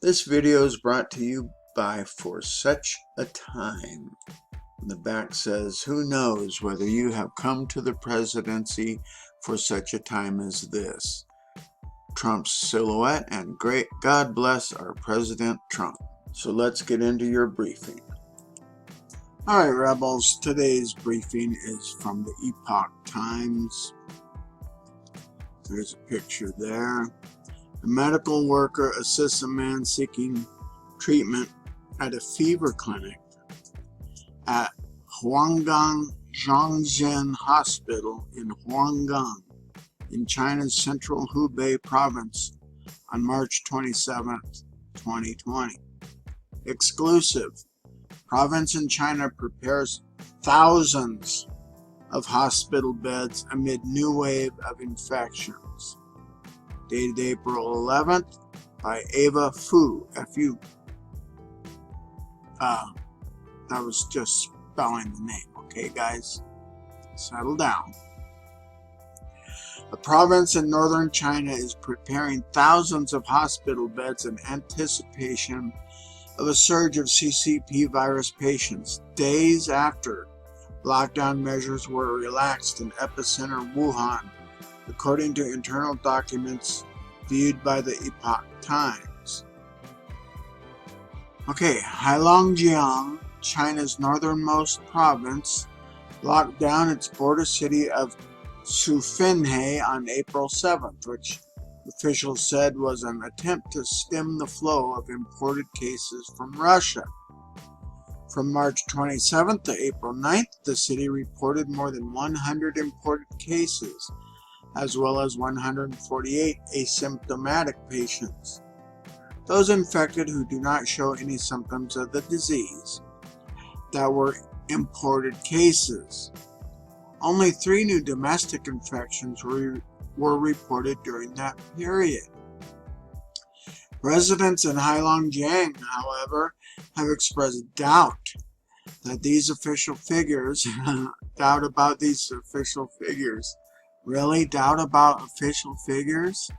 This video is brought to you by For Such a Time. The back says, who knows whether you have come to the presidency for such a time as this. Trump's silhouette and great God bless our President Trump. So let's get into your briefing. Alright, Rebels, today's briefing is from the Epoch Times. There's a picture there. A medical worker assists a man seeking treatment at a fever clinic at Huanggang Zhongzhen Hospital in Huanggang in China's central Hubei province on March 27, 2020. Exclusive. Province in China prepares thousands of hospital beds amid new wave of infections. Dated April 11th by Ava Fu, F-U. That was just spelling the name, okay guys? Settle down. A province in northern China is preparing thousands of hospital beds in anticipation of a surge of CCP virus patients days after lockdown measures were relaxed in epicenter Wuhan, according to internal documents viewed by the Epoch Times. Okay, Heilongjiang, China's northernmost province, locked down its border city of Sufinhe on April 7th, which officials said was an attempt to stem the flow of imported cases from Russia. From March 27th to April 9th, the city reported more than 100 imported cases, as well as 148 asymptomatic patients. Those infected who do not show any symptoms of the disease that were imported cases. Only 3 new domestic infections were reported during that period. Residents in Heilongjiang, however, have expressed doubt that these official figures, doubt about these official figures. Really? Doubt about official figures?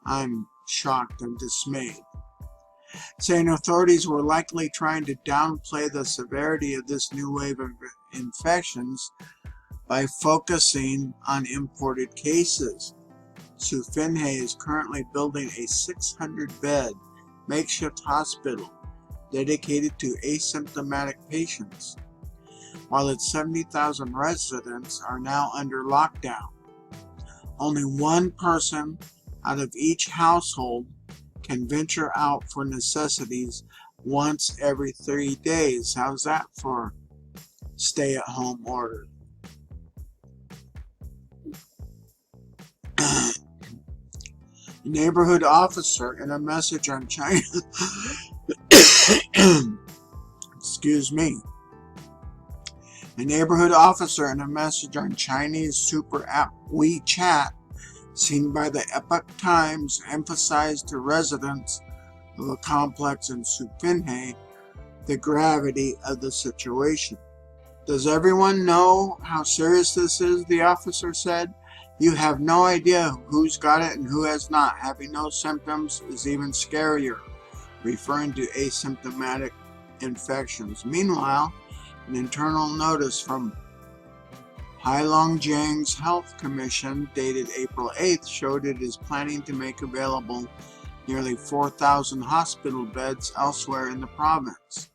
I'm shocked and dismayed. Saying authorities were likely trying to downplay the severity of this new wave of infections by focusing on imported cases. Sufinhe is currently building a 600-bed makeshift hospital dedicated to asymptomatic patients, while its 70,000 residents are now under lockdown. Only one person out of each household can venture out for necessities once every 3 days. How's that for stay-at-home order? A neighborhood officer in a message on China excuse me. A neighborhood officer in a message on Chinese super app WeChat, seen by the Epoch Times, emphasized to residents of a complex in Sufinhe the gravity of the situation. Does everyone know how serious this is? The officer said. You have no idea who's got it and who has not. Having no symptoms is even scarier, referring to asymptomatic infections. Meanwhile, an internal notice from Heilongjiang's Health Commission dated April 8th showed it is planning to make available nearly 4,000 hospital beds elsewhere in the province.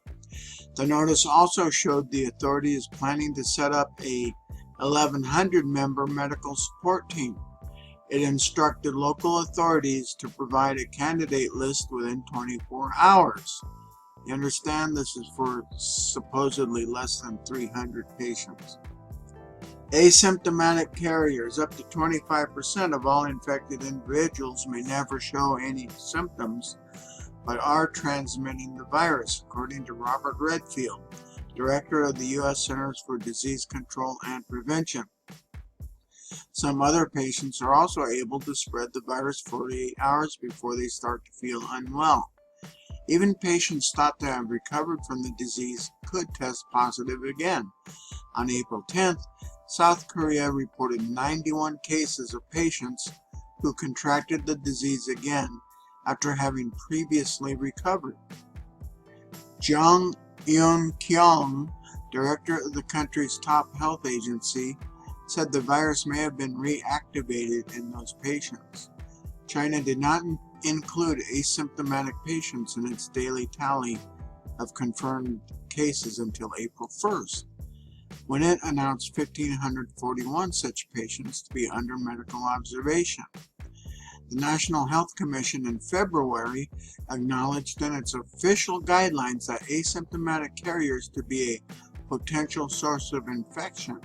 The notice also showed the authority is planning to set up a 1,100-member medical support team. It instructed local authorities to provide a candidate list within 24 hours. You understand, this is for supposedly less than 300 patients. Asymptomatic carriers, up to 25% of all infected individuals, may never show any symptoms but are transmitting the virus, according to Robert Redfield, Director of the U.S. Centers for Disease Control and Prevention. Some other patients are also able to spread the virus 48 hours before they start to feel unwell. Even patients thought to have recovered from the disease could test positive again. On April 10th, South Korea reported 91 cases of patients who contracted the disease again after having previously recovered. Jang Eun-kyung, director of the country's top health agency, said the virus may have been reactivated in those patients. China did not include asymptomatic patients in its daily tally of confirmed cases until April 1st, when it announced 1,541 such patients to be under medical observation. The National Health Commission in February acknowledged in its official guidelines that asymptomatic carriers to be a potential source of infection,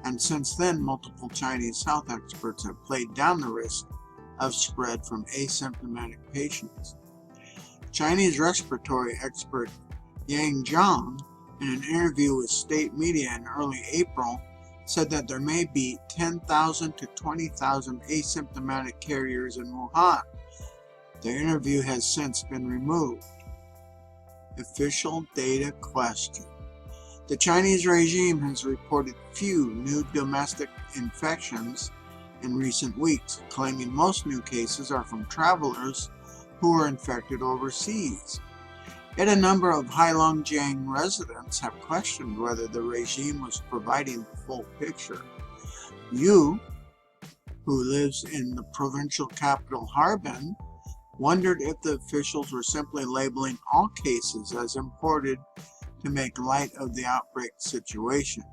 and since then multiple Chinese health experts have played down the risk of spread from asymptomatic patients. Chinese respiratory expert Yang Zhang, in an interview with state media in early April, said that there may be 10,000 to 20,000 asymptomatic carriers in Wuhan. The interview has since been removed. Official data question. The Chinese regime has reported few new domestic infections in recent weeks, claiming most new cases are from travelers who were infected overseas. Yet a number of Heilongjiang residents have questioned whether the regime was providing the full picture. Yu, who lives in the provincial capital Harbin, wondered if the officials were simply labeling all cases as imported to make light of the outbreak situation.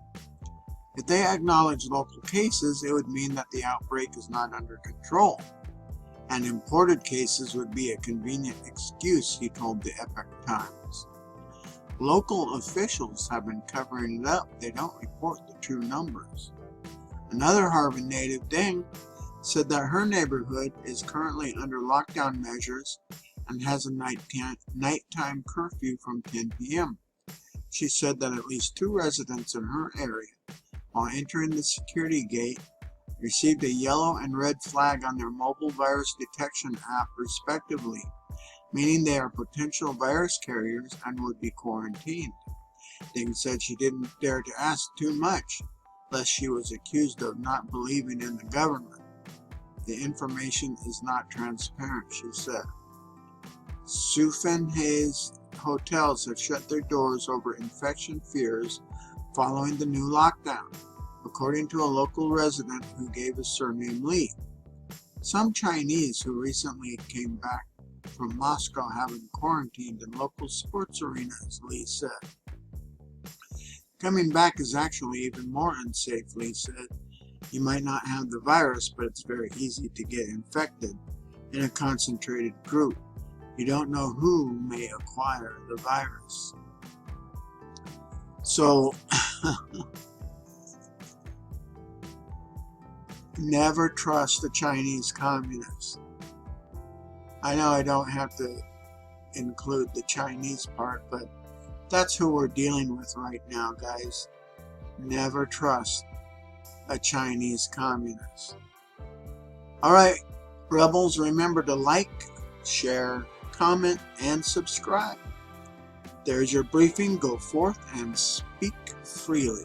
If they acknowledge local cases, it would mean that the outbreak is not under control, and imported cases would be a convenient excuse, he told the Epoch Times. Local officials have been covering it up. They don't report the true numbers. Another Harbin native, Deng, said that her neighborhood is currently under lockdown measures and has a nighttime curfew from 10 p.m. She said that at least 2 residents in her area, while entering the security gate, received a yellow and red flag on their mobile virus detection app respectively, meaning they are potential virus carriers and would be quarantined. Ding said she didn't dare to ask too much, lest she was accused of not believing in the government. The information is not transparent, she said. Sufenhe's hotels have shut their doors over infection fears following the new lockdown, according to a local resident who gave his surname Li. Some Chinese who recently came back from Moscow have been quarantined in local sports arenas, Li said. Coming back is actually even more unsafe, Li said. You might not have the virus, but it's very easy to get infected in a concentrated group. You don't know who may acquire the virus. So, never trust the Chinese communists. I know I don't have to include the Chinese part, but that's who we're dealing with right now, guys. Never trust a Chinese communist. Alright, rebels, remember to like, share, comment, and subscribe. There's your briefing. Go forth and speak freely.